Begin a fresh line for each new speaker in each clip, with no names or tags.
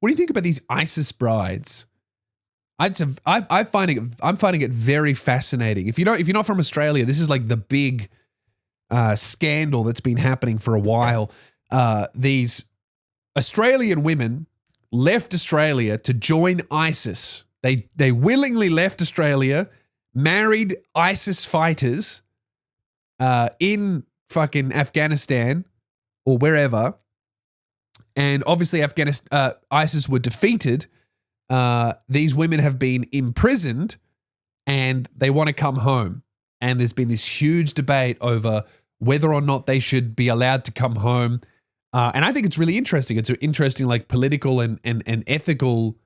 what do you think about these ISIS brides? I'm finding it very fascinating. If you're not from Australia, this is like the big scandal that's been happening for a while. These Australian women left Australia to join ISIS. They willingly left Australia, married ISIS fighters in fucking Afghanistan or wherever, and obviously ISIS were defeated. These women have been imprisoned and they want to come home. And there's been this huge debate over whether or not they should be allowed to come home. And I think it's really interesting. It's an interesting, like, political and ethical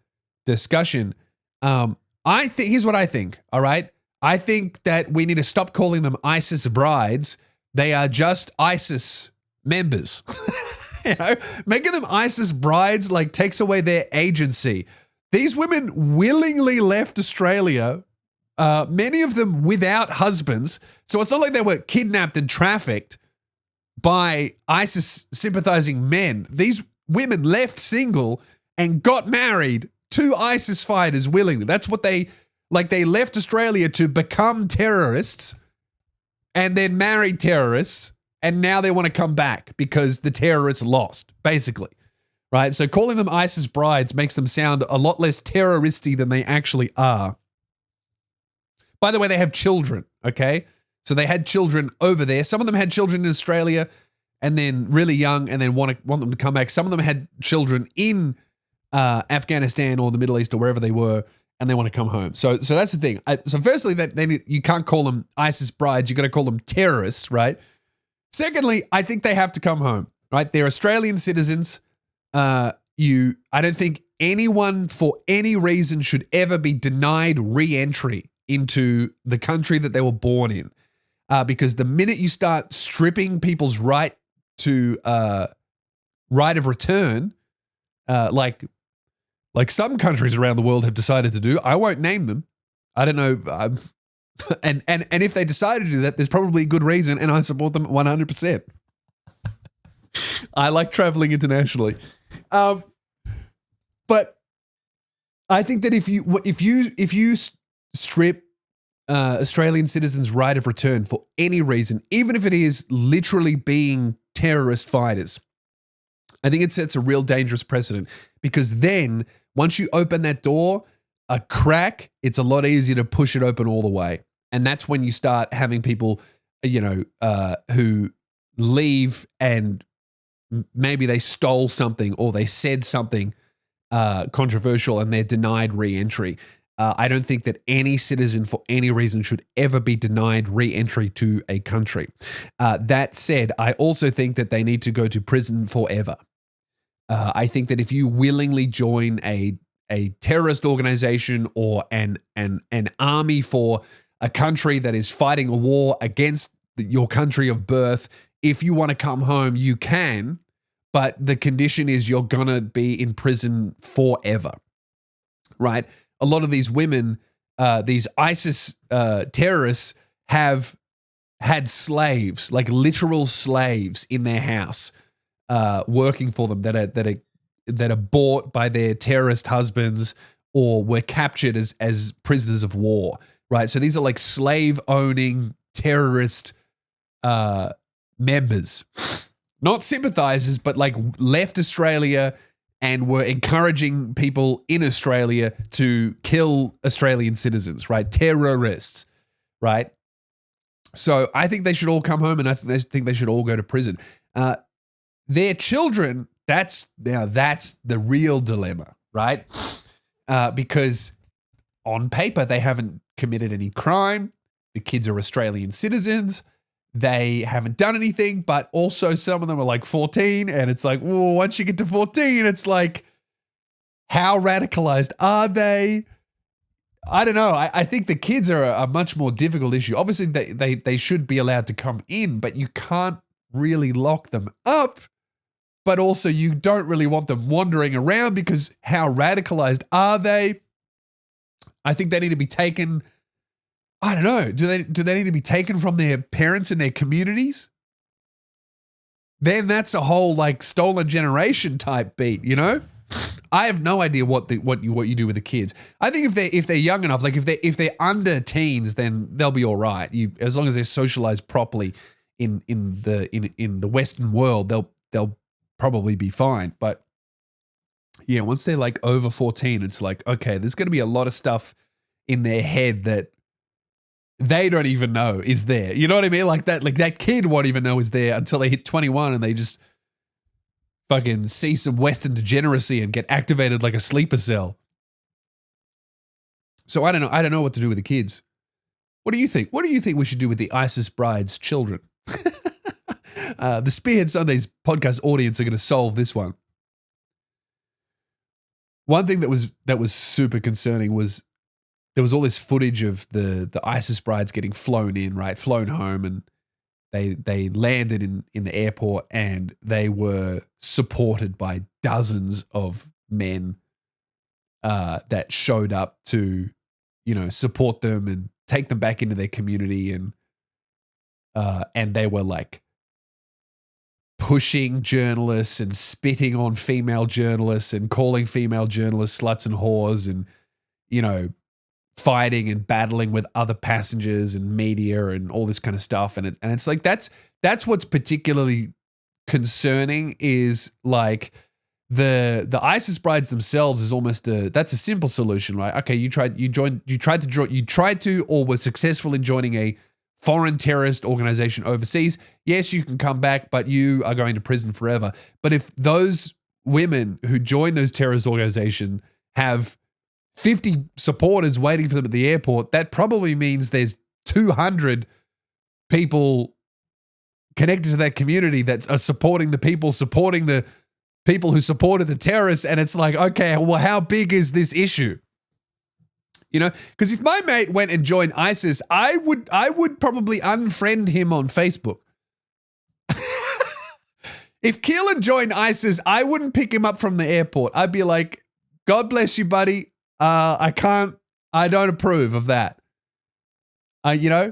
discussion. Here's what I think. All right. I think that we need to stop calling them ISIS brides. They are just ISIS members. You know, making them ISIS brides like takes away their agency. These women willingly left Australia, many of them without husbands. So it's not like they were kidnapped and trafficked by ISIS sympathizing men. These women left single and got married to ISIS fighters willingly. That's what they left Australia to become terrorists and then married terrorists. And now they want to come back because the terrorists lost, basically. Right? So calling them ISIS brides makes them sound a lot less terroristy than they actually are. By the way, they have children, okay? So they had children over there. Some of them had children in Australia and then really young and then want them to come back. Some of them had children in Afghanistan or the Middle East or wherever they were, and they want to come home. So that's the thing. So firstly, you can't call them ISIS brides. You got to call them terrorists, right? Secondly, I think they have to come home, right? They're Australian citizens. I don't think anyone for any reason should ever be denied re-entry into the country that they were born in. Because the minute you start stripping people's right of return, like some countries around the world have decided to do, I won't name them. I don't know. And if they decide to do that, there's probably a good reason, and I support them 100%. I like traveling internationally. But I think that if you strip Australian citizens' right of return for any reason, even if it is literally being terrorist fighters, I think it sets a real dangerous precedent, because then once you open that door a crack, it's a lot easier to push it open all the way. And that's when you start having people, who leave and maybe they stole something or they said something controversial and they're denied re-entry. I don't think that any citizen for any reason should ever be denied re-entry to a country. That said, I also think that they need to go to prison forever. I think that if you willingly join a terrorist organization or an army for a country that is fighting a war against your country of birth, if you want to come home, you can, but the condition is you're going to be in prison forever, right? A lot of these women, these ISIS terrorists, have had slaves, like literal slaves in their house, working for them that are bought by their terrorist husbands or were captured as prisoners of war, right? So these are like slave-owning terrorist members, not sympathizers, but like left Australia and were encouraging people in Australia to kill Australian citizens, right? Terrorists, right? So I think they should all come home, and I think they should all go to prison. Their children, that's the real dilemma, right? Because on paper, they haven't committed any crime. The kids are Australian citizens. They haven't done anything, but also some of them are like 14, and it's like, well, once you get to 14, it's like, how radicalized are they? I don't know. I think the kids are a much more difficult issue. Obviously, they should be allowed to come in, but you can't really lock them up. But also, you don't really want them wandering around, because how radicalized are they? I think they need to be taken. I don't know. Do they need to be taken from their parents and their communities? Then that's a whole like stolen generation type beat, you know? I have no idea what you do with the kids. I think if they're young enough, like if they're under teens, then they'll be all right. As long as they're socialized properly in the Western world, they'll probably be fine. But yeah, once they're like over 14, it's like, okay, there's going to be a lot of stuff in their head that they don't even know is there. You know what I mean? Like that kid won't even know is there until they hit 21 and they just fucking see some Western degeneracy and get activated like a sleeper cell. So I don't know. I don't know what to do with the kids. What do you think? What do you think we should do with the ISIS bride's children? The Spearhead Sundays podcast audience are going to solve this one. One thing that was super concerning was there was all this footage of the ISIS brides getting flown home, and they landed in the airport, and they were supported by dozens of men that showed up to, support them and take them back into their community, and they were like pushing journalists and spitting on female journalists and calling female journalists sluts and whores, and fighting and battling with other passengers and media and all this kind of stuff. And it's like that's what's particularly concerning, is like the ISIS brides themselves is almost that's a simple solution, right? Okay, you tried to or were successful in joining a foreign terrorist organization overseas. Yes, you can come back, but you are going to prison forever. But if those women who join those terrorist organizations have 50 supporters waiting for them at the airport, that probably means there's 200 people connected to that community that are supporting the people who supported the terrorists. And it's like, okay, well, how big is this issue? Because if my mate went and joined ISIS, I would probably unfriend him on Facebook. If Keelan joined ISIS, I wouldn't pick him up from the airport. I'd be like, God bless you, buddy. I don't approve of that. Because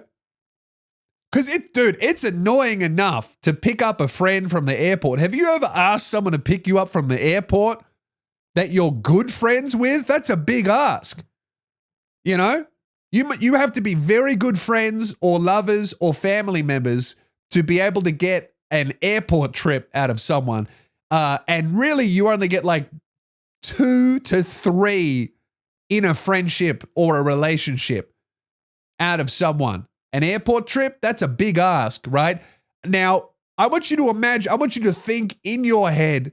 it's annoying enough to pick up a friend from the airport. Have you ever asked someone to pick you up from the airport that you're good friends with? That's a big ask. You have to be very good friends or lovers or family members to be able to get an airport trip out of someone. And really, you only get like 2 to 3 in a friendship or a relationship out of someone. An airport trip, that's a big ask, right? Now, I want you to think in your head,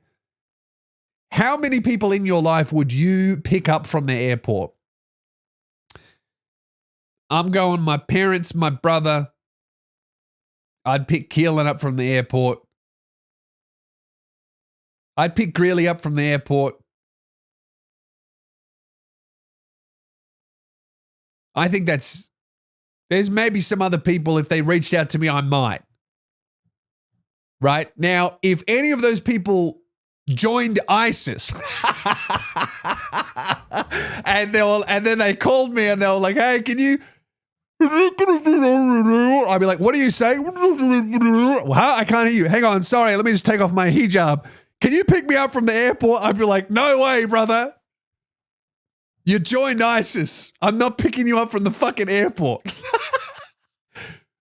how many people in your life would you pick up from the airport? I'm going my parents, my brother. I'd pick Keelan up from the airport. I'd pick Greeley up from the airport. I think there's maybe some other people, if they reached out to me, I might. Right? Now, if any of those people joined ISIS and then they called me and they were like, hey, can you... I'd be like, what are you saying? Huh? I can't hear you. Hang on. Sorry. Let me just take off my hijab. Can you pick me up from the airport? I'd be like, no way, brother. You joined ISIS. I'm not picking you up from the fucking airport.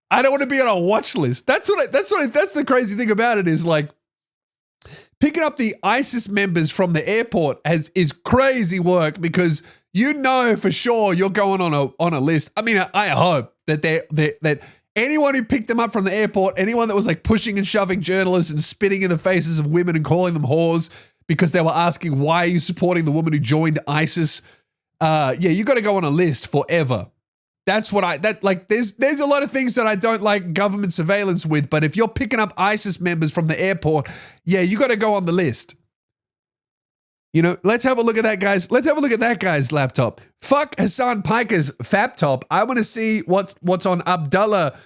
I don't want to be on a watch list. That's the crazy thing about it, is like picking up the ISIS members from the airport is crazy work, because for sure you're going on a list. I mean, I hope that anyone who picked them up from the airport, anyone that was like pushing and shoving journalists and spitting in the faces of women and calling them whores because they were asking, why are you supporting the woman who joined ISIS? You got to go on a list forever. That's what there's a lot of things that I don't like government surveillance with, but if you're picking up ISIS members from the airport, you got to go on the list. Let's have a look at that guy's. Let's have a look at that guy's laptop. Fuck Hassan Piker's laptop. I want to see what's on Abdullah.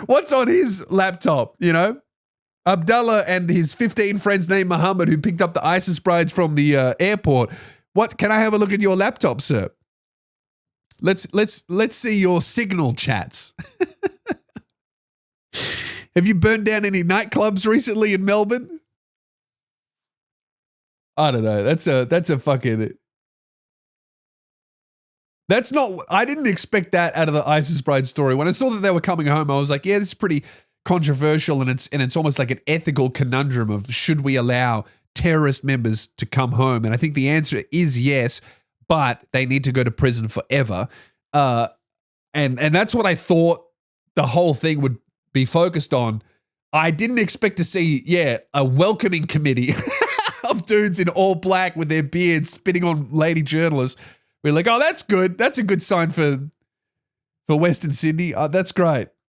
what's on his laptop. Abdullah and his 15 friends named Muhammad, who picked up the ISIS brides from the airport. What can I have a look at your laptop, sir? Let's see your Signal chats. Have you burned down any nightclubs recently in Melbourne? I don't know. That's a fucking. That's not. I didn't expect that out of the ISIS bride story. When I saw that they were coming home, I was like, yeah, this is pretty controversial, and it's almost like an ethical conundrum of should we allow terrorist members to come home? And I think the answer is yes, but they need to go to prison forever. And that's what I thought the whole thing would be focused on. I didn't expect to see, a welcoming committee of dudes in all black with their beards spitting on lady journalists. We're like, oh, that's good. That's a good sign for Western Sydney. That's great.